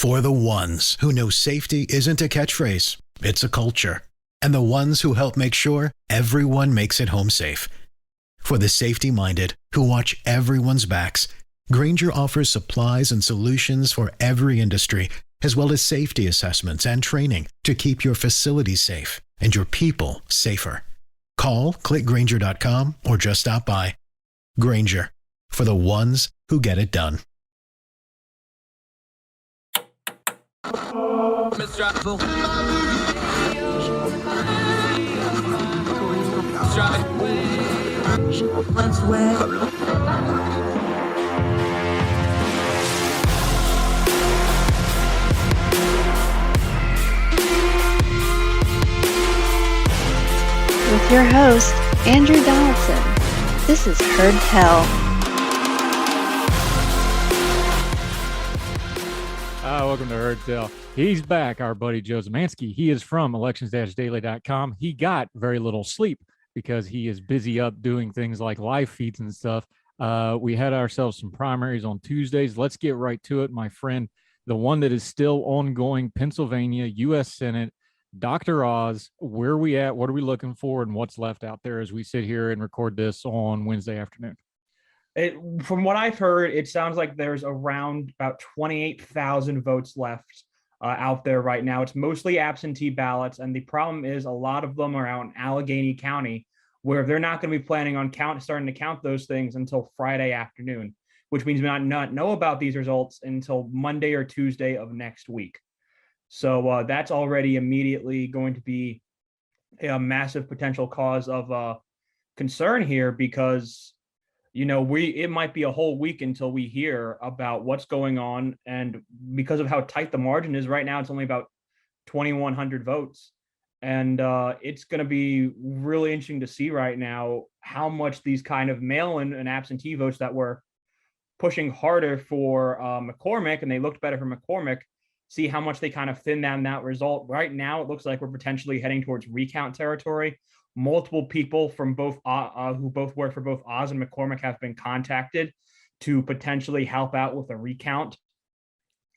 For the ones who know safety isn't a catchphrase, it's a culture. And the ones who help make sure everyone makes it home safe. For the safety-minded who watch everyone's backs, Grainger offers supplies and solutions for every industry, as well as safety assessments and training to keep your facilities safe and your people safer. Call, click Grainger.com, or just stop by. Grainger, for the ones who get it done. With your host, Andrew Donaldson. This is Heard Tell. Welcome to Heard Tell. He's back, our buddy Joe Szymanski. He is from elections-daily.com. He got very little sleep because he is busy up doing things like live feeds and stuff. We had ourselves some primaries on Tuesdays. Let's get right to it, my friend. The one that is still ongoing, Pennsylvania, U.S. Senate, Dr. Oz. Where are we at? What are we looking for? And what's left out there as we sit here and record this on Wednesday afternoon? From what I've heard, it sounds like there's around about 28,000 votes left out there right now. It's mostly absentee ballots, and the problem is a lot of them are out in Allegheny County, where they're not going to be planning on starting to count those things until Friday afternoon, which means we not know about these results until Monday or Tuesday of next week. So that's already immediately going to be a massive potential cause of concern here, because it might be a whole week until we hear about what's going on. And because of how tight the margin is right now, it's only about 2,100 votes. And it's going to be really interesting to see right now how much these kind of mail-in and absentee votes that were pushing harder for McCormick, and they looked better for McCormick, see how much they kind of thin down that result. Right now, it looks like we're potentially heading towards recount territory. Multiple people from both who both work for both Oz and McCormick have been contacted to potentially help out with a recount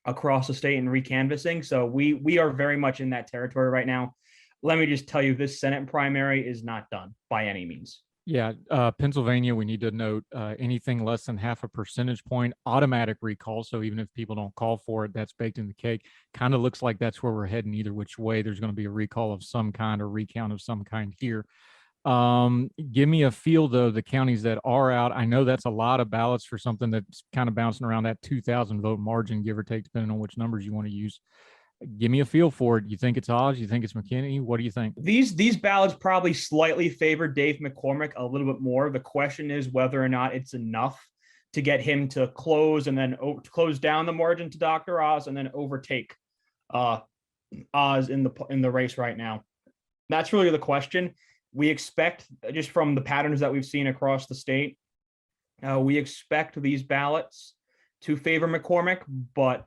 across the state and recanvassing. So we are very much in that territory right now. Let me just tell you, this Senate primary is not done by any means. Yeah, Pennsylvania, we need to note anything less than half a percentage point, automatic recall. So even if people don't call for it, that's baked in the cake. Kind of looks like that's where we're heading either which way. There's going to be a recall of some kind or recount of some kind here. Give me a feel, though, the counties that are out. I know that's a lot of ballots for something that's kind of bouncing around that 2,000 vote margin, give or take, depending on which numbers you want to use. Give me a feel for it. You think it's Oz? You think it's McKinney? What do you think? These ballots probably slightly favor Dave McCormick a little bit more. The question is whether or not it's enough to get him to close and then close down the margin to Dr. Oz and then overtake Oz in the race right now. That's really the question. We expect, just from the patterns that we've seen across the state, we expect these ballots to favor McCormick, but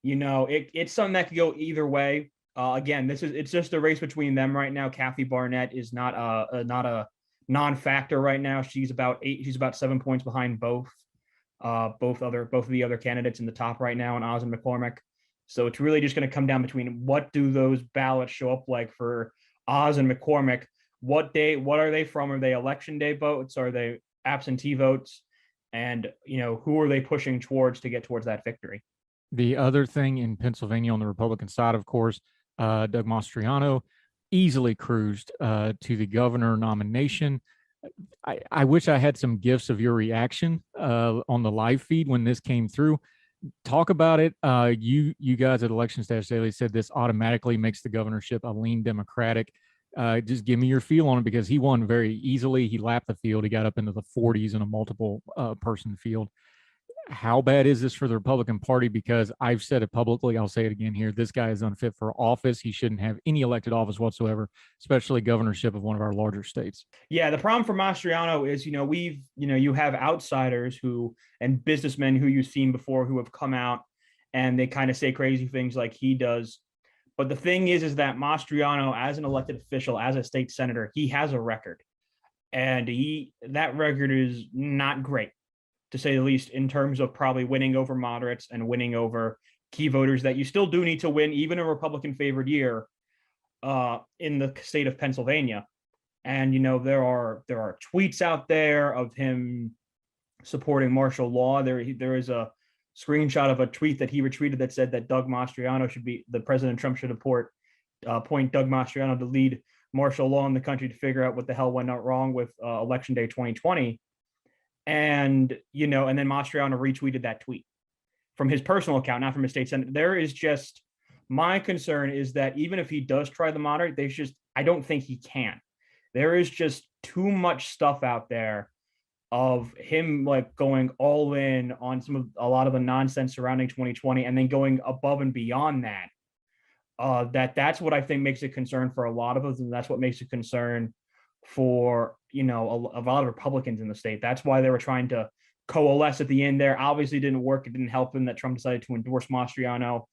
it's something that could go either way. Again, it's just a race between them right now. Kathy Barnett is not a non-factor right now. She's about 7 points behind both of the other candidates in the top right now, and Oz and McCormick. So it's really just going to come down between what do those ballots show up like for Oz and McCormick. What are they from? Are they election day votes? Are they absentee votes? And who are they pushing towards to get towards that victory? The other thing in Pennsylvania on the Republican side, of course, Doug Mastriano easily cruised to the governor nomination. I wish I had some gifs of your reaction on the live feed when this came through. Talk about it. You guys at Elections-Daily said this automatically makes the governorship a lean Democratic. Just give me your feel on it, because he won very easily. He lapped the field. He got up into the 40s in a multiple person field. How bad is this for the Republican Party? Because I've said it publicly, I'll say it again here. This guy is unfit for office. He shouldn't have any elected office whatsoever, especially governorship of one of our larger states. Yeah, the problem for Mastriano is, you have outsiders and businessmen who you've seen before who have come out and they kind of say crazy things like he does. But the thing is that Mastriano, as an elected official, as a state senator, he has a record, and that record is not great, to say the least, in terms of probably winning over moderates and winning over key voters that you still do need to win, even a Republican favored year in the state of Pennsylvania. And, there are tweets out there of him supporting martial law. There is a screenshot of a tweet that he retweeted that said that President Trump should appoint Doug Mastriano to lead martial law in the country to figure out what the hell went wrong with election day 2020. And, and then Mastriano retweeted that tweet from his personal account, not from his state senate. My concern is that even if he does try the moderate, I don't think he can. There is just too much stuff out there of him like going all in on a lot of the nonsense surrounding 2020 and then going above and beyond that. That's what I think makes a concern for a lot of us, and that's what makes a concern for a lot of Republicans in the state. That's why they were trying to coalesce at the end there. Obviously didn't work. It didn't help him that Trump decided to endorse Mastriano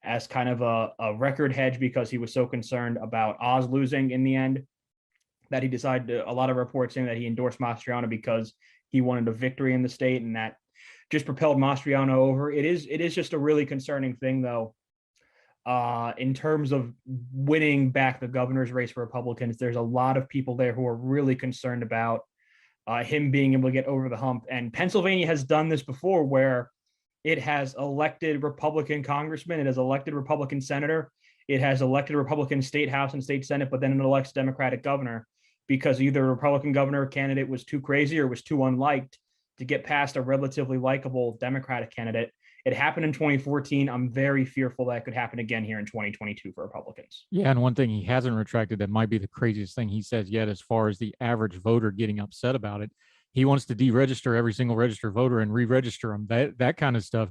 as kind of a record hedge because he was so concerned about Oz losing in the end that he decided a lot of reports saying that he endorsed Mastriano because he wanted a victory in the state, and that just propelled Mastriano over. It is just a really concerning thing, though. In terms of winning back the governor's race for Republicans, there's a lot of people there who are really concerned about him being able to get over the hump. And Pennsylvania has done this before, where it has elected Republican congressman, it has elected Republican senator, it has elected a Republican state house and state senate, but then it elects Democratic governor because either a Republican governor candidate was too crazy or was too unliked to get past a relatively likable Democratic candidate. It happened in 2014. I'm very fearful that could happen again here in 2022 for Republicans. Yeah, and one thing he hasn't retracted that might be the craziest thing he says yet, as far as the average voter getting upset about it, he wants to deregister every single registered voter and re-register them. That kind of stuff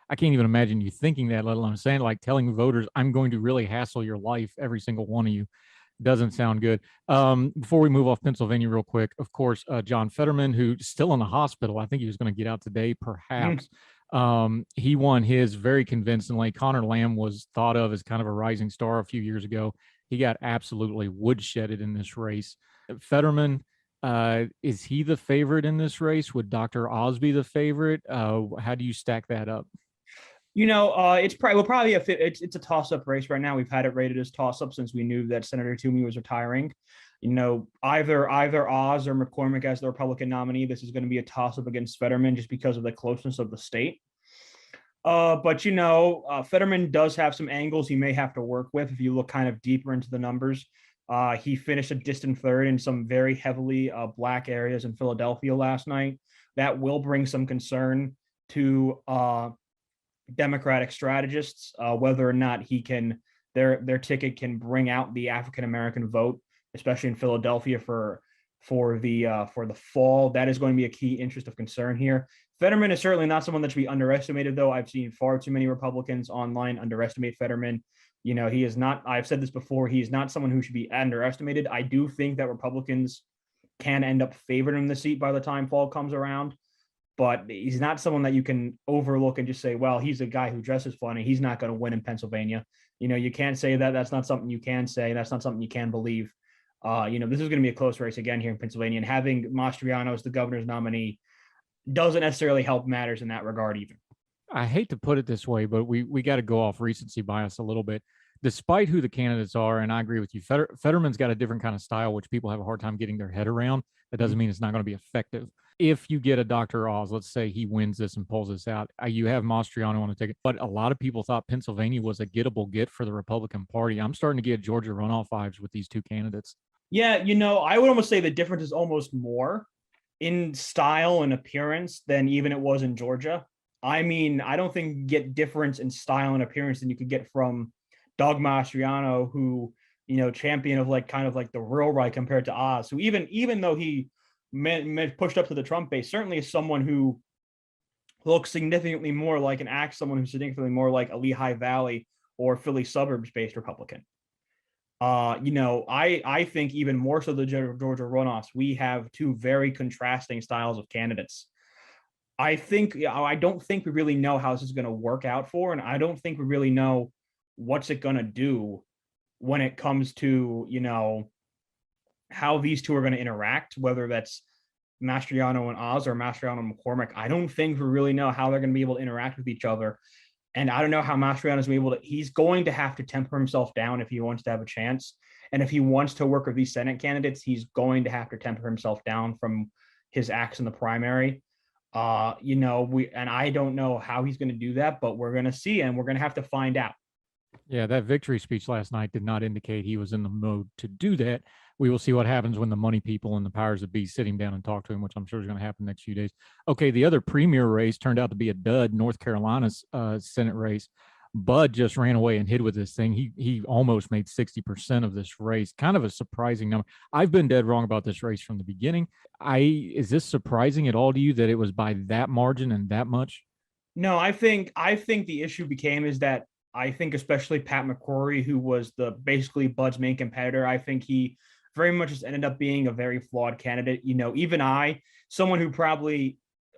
I can't even imagine you thinking that, let alone saying, like, telling voters, I'm going to really hassle your life, every single one of you. Doesn't sound good. Before we move off Pennsylvania real quick, of course, John Fetterman, who's still in the hospital, I think he was going to get out today, perhaps. He won his very convincingly. Connor Lamb was thought of as kind of a rising star a few years ago. He got absolutely woodshedded in this race. Fetterman, is he the favorite in this race? Would Dr. Oz be the favorite? How do you stack that up? It's probably it's a toss-up race right now. We've had it rated as toss-up since we knew that Senator Toomey was retiring. Either Oz or McCormick as the Republican nominee. This is going to be a toss-up against Fetterman just because of the closeness of the state. But Fetterman does have some angles he may have to work with if you look kind of deeper into the numbers. He finished a distant third in some very heavily black areas in Philadelphia last night. That will bring some concern to Democratic strategists, whether or not their ticket can bring out the African-American vote, especially in Philadelphia for the fall. That is going to be a key interest of concern here. Fetterman is certainly not someone that should be underestimated, though. I've seen far too many Republicans online underestimate Fetterman. He is not, I've said this before, he is not someone who should be underestimated. I do think that Republicans can end up favoring the seat by the time fall comes around, but he's not someone that you can overlook and just say, well, he's a guy who dresses funny, he's not going to win in Pennsylvania. You can't say that. That's not something you can say. That's not something you can believe. This is going to be a close race again here in Pennsylvania, and having Mastriano as the governor's nominee doesn't necessarily help matters in that regard either. I hate to put it this way, but we got to go off recency bias a little bit. Despite who the candidates are, and I agree with you, Fetterman's got a different kind of style, which people have a hard time getting their head around. That doesn't mean it's not going to be effective. If you get a Dr. Oz, let's say he wins this and pulls this out, you have Mastriano on the ticket. But a lot of people thought Pennsylvania was a gettable get for the Republican Party. I'm starting to get Georgia runoff vibes with these two candidates. Yeah, I would almost say the difference is almost more in style and appearance than even it was in Georgia. I mean, I don't think you get difference in style and appearance than you could get from Doug Mastriano, who, champion of kind of the real right compared to Oz, who even though he pushed up to the Trump base, certainly is someone who looks significantly more like and acts someone who's significantly more like a Lehigh Valley or Philly suburbs-based Republican. I think even more so the Georgia runoffs, we have two very contrasting styles of candidates. I don't think we really know how this is going to work out for, and I don't think we really know what's it going to do when it comes to, how these two are going to interact, whether that's Mastriano and Oz or Mastriano and McCormick. I don't think we really know how they're going to be able to interact with each other. And I don't know how Mastriano's able to, he's going to have to temper himself down if he wants to have a chance. And if he wants to work with these Senate candidates, he's going to have to temper himself down from his acts in the primary. And I don't know how he's going to do that, but we're going to see, and we're going to have to find out. Yeah, that victory speech last night did not indicate he was in the mode to do that. We will see what happens when the money people and the powers that be sit him down and talk to him, which I'm sure is going to happen next few days. Okay, the other premier race turned out to be a dud, North Carolina's Senate race. Budd just ran away and hid with this thing. He almost made 60% of this race. Kind of a surprising number. I've been dead wrong about this race from the beginning. Is this surprising at all to you that it was by that margin and that much? No, I think the issue is that I think especially Pat McCrory, who was basically Budd's main competitor, I think he very much just ended up being a very flawed candidate. Even someone who probably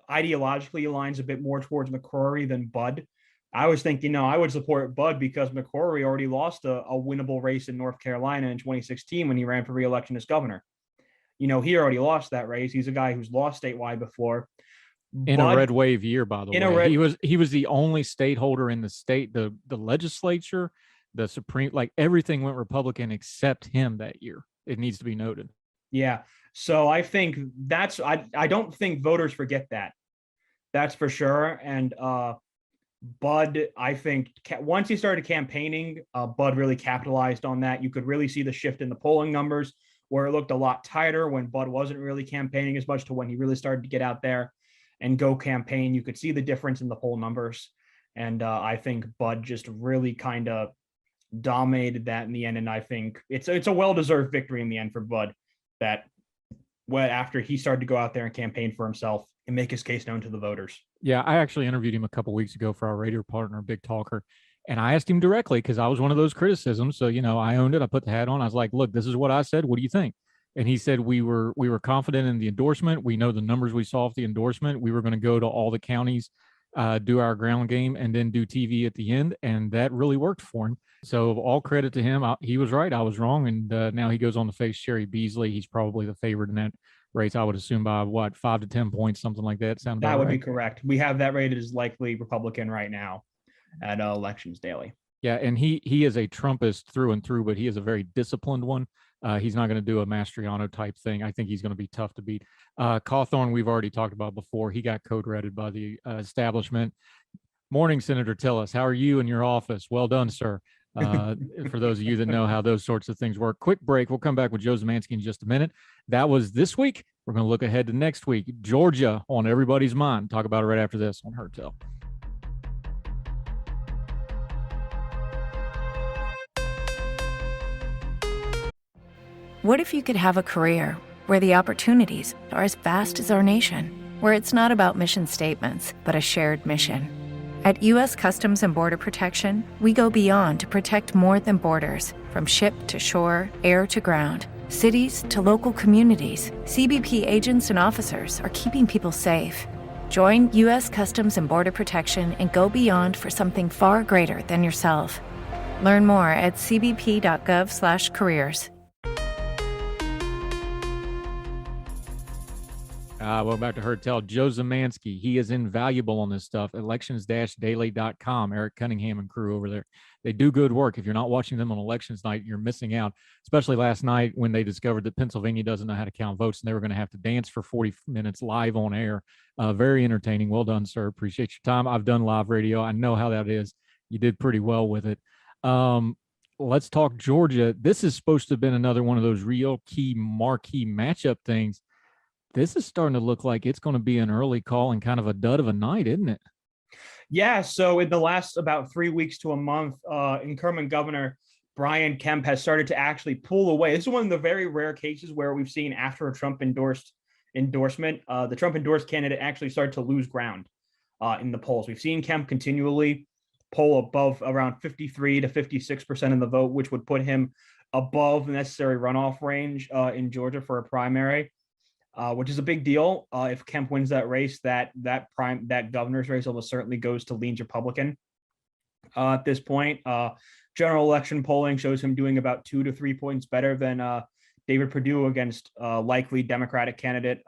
ideologically aligns a bit more towards McCrory than Budd, I was thinking, I would support Budd because McCrory already lost a winnable race in North Carolina in 2016 when he ran for re-election as governor. He already lost that race. He's a guy who's lost statewide before. In a red wave year, by the way. He was the only state holder in the state, the legislature, the Supreme, like everything went Republican except him that year. It needs to be noted. Yeah. So I think I don't think voters forget that. That's for sure. And Budd, I think once he started campaigning, Budd really capitalized on that. You could really see the shift in the polling numbers where it looked a lot tighter when Budd wasn't really campaigning as much to when he really started to get out there and go campaign. You could see the difference in the poll numbers. And I think Budd just really kind of dominated that in the end. And I think it's a well-deserved victory in the end for Budd after he started to go out there and campaign for himself and make his case known to the voters. Yeah, I actually interviewed him a couple of weeks ago for our radio partner, Big Talker. And I asked him directly because I was one of those criticisms. So, I owned it. I put the hat on. I was like, look, this is what I said. What do you think? And he said, we were confident in the endorsement. We know the numbers we saw off the endorsement. We were going to go to all the counties, do our ground game, and then do TV at the end. And that really worked for him. So all credit to him. He was right. I was wrong. And now he goes on to face Sherry Beasley. He's probably the favorite in that race, I would assume, by 5 to 10 points, something like that. That would be correct. We have that rated as likely Republican right now at Elections Daily. Yeah, and he is a Trumpist through and through, but he is a very disciplined one. He's not going to do a Mastriano type thing. I think he's going to be tough to beat. Cawthorn, we've already talked about before. He got code-redded by the establishment. Morning, Senator Tillis. How are you in your office? Well done, sir. For those of you that know how those sorts of things work. Quick break. We'll come back with Joe Szymanski in just a minute. That was this week. We're going to look ahead to next week. Georgia on everybody's mind. Talk about it right after this on Her Tell. What if you could have a career where the opportunities are as vast as our nation, where it's not about mission statements, but a shared mission? At U.S. Customs and Border Protection, we go beyond to protect more than borders. From ship to shore, air to ground, cities to local communities, CBP agents and officers are keeping people safe. Join U.S. Customs and Border Protection and go beyond for something far greater than yourself. Learn more at cbp.gov/careers. Welcome back to Her Tell. Joe Szymanski, he is invaluable on this stuff. Elections-daily.com. Eric Cunningham and crew over there. They do good work. If you're not watching them on elections night, you're missing out, especially last night when they discovered that Pennsylvania doesn't know how to count votes and they were going to have to dance for 40 minutes live on air. Very entertaining. Well done, sir. Appreciate your time. I've done live radio. I know how that is. You did pretty well with it. Let's talk Georgia. This is supposed to have been another one of those real key marquee matchup things. This is starting to look like it's going to be an early call and kind of a dud of a night, isn't it? Yeah. So in the last about 3 weeks to a month, incumbent Governor Brian Kemp has started to actually pull away. This is one of the very rare cases where we've seen after a Trump endorsement, the Trump endorsed candidate actually started to lose ground in the polls. We've seen Kemp continually poll above around 53 to 56% of the vote, which would put him above the necessary runoff range in Georgia for a primary. Which is a big deal. If Kemp wins that race, that governor's race almost certainly goes to lean Republican. At this point, general election polling shows him doing about 2 to 3 points better than David Perdue against likely Democratic candidate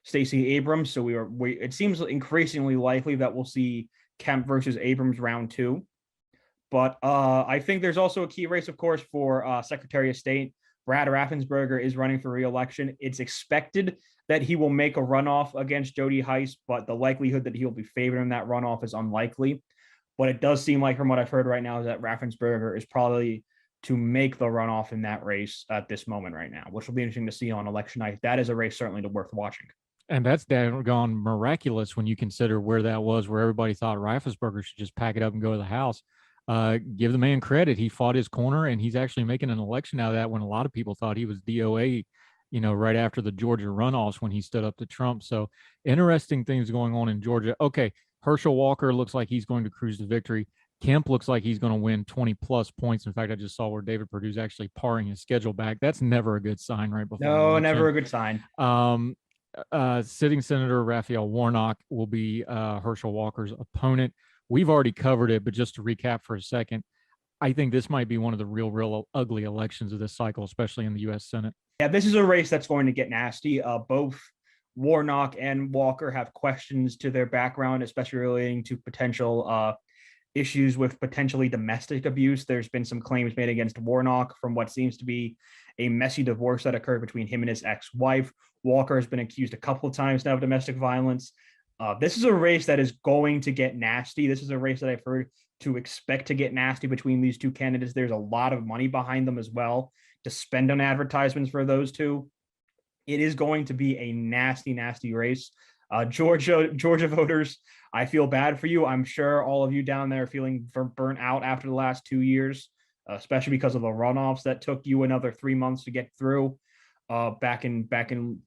Stacey Abrams. So it seems increasingly likely that we'll see Kemp versus Abrams round 2. But I think there's also a key race, of course, for Secretary of State. Brad Raffensperger is running for re-election. It's expected that he will make a runoff against Jody Hice, but the likelihood that he will be favored in that runoff is unlikely. But it does seem like, from what I've heard right now, is that Raffensperger is probably to make the runoff in that race at this moment right now, which will be interesting to see on election night. That is a race certainly worth watching. And that's gone miraculous when you consider where that was, where everybody thought Raffensperger should just pack it up and go to the House. Give the man credit. He fought his corner, and he's actually making an election out of that when a lot of people thought he was DOA, right after the Georgia runoffs when he stood up to Trump. So interesting things going on in Georgia. Okay, Herschel Walker looks like he's going to cruise to victory. Kemp looks like he's going to win 20-plus points. In fact, I just saw where David Perdue's actually paring his schedule back. That's never a good sign right before No, never a good sign. Sitting Senator Raphael Warnock will be Herschel Walker's opponent. We've already covered it, but just to recap for a second, I think this might be one of the real ugly elections of this cycle, especially in the U.S. Senate. Yeah, this is a race that's going to get nasty. Both Warnock and Walker have questions to their background, especially relating to potential issues with potentially domestic abuse. There's been some claims made against Warnock from what seems to be a messy divorce that occurred between him and his ex-wife. Walker has been accused a couple of times now of domestic violence. This is a race that is going to get nasty. This is a race that I've heard to expect to get nasty between these two candidates. There's a lot of money behind them as well to spend on advertisements for those two. It is going to be a nasty, nasty race. Georgia voters, I feel bad for you. I'm sure all of you down there are feeling burnt out after the last 2 years, especially because of the runoffs that took you another 3 months to get through back in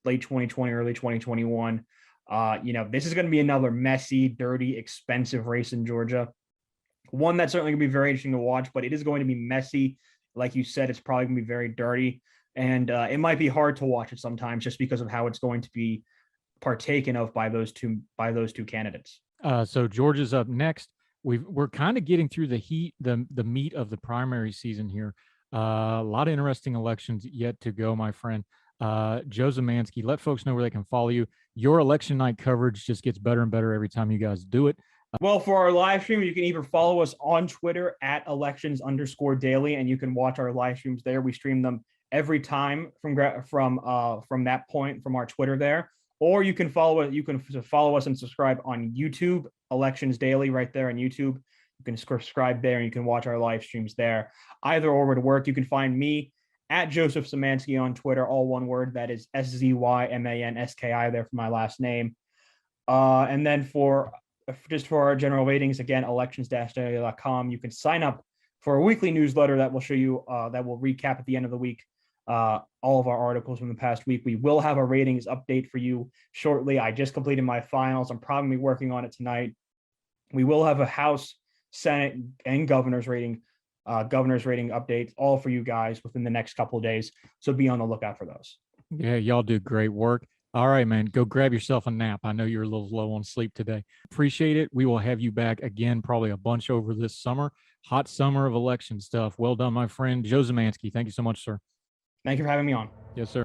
late 2020, early 2021. This is going to be another messy, dirty, expensive race in Georgia. One that's certainly going to be very interesting to watch, but it is going to be messy. Like you said, it's probably going to be very dirty, and it might be hard to watch it sometimes just because of how it's going to be partaken of by those two candidates. So Georgia's up next. We're kind of getting through the meat of the primary season here. A lot of interesting elections yet to go, my friend. Joe Szymanski, let folks know where they can follow you. Your election night coverage just gets better and better every time you guys do it. Well, for our live stream, you can either follow us on Twitter at elections_daily, and you can watch our live streams there. We stream them every time from that point from our Twitter there, or you can follow us and subscribe on YouTube, Elections Daily, right there on YouTube. You can subscribe there and you can watch our live streams there. Either or would work. You can find me at Joseph Szymanski on Twitter, all one word. That is SZYMANSKI there for my last name. And then for our general ratings, again, elections-daily.com. You can sign up for a weekly newsletter that will show you, that will recap at the end of the week all of our articles from the past week. We will have a ratings update for you shortly. I just completed my finals. I'm probably working on it tonight. We will have a House, Senate, and governor's rating updates all for you guys within the next couple of days. So be on the lookout for those. Yeah, y'all do great work. All right, man, go grab yourself a nap. I know you're a little low on sleep today. Appreciate it. We will have you back again, probably a bunch over this summer. Hot summer of election stuff. Well done, my friend. Joe Szymanski, thank you so much, sir. Thank you for having me on. Yes, sir.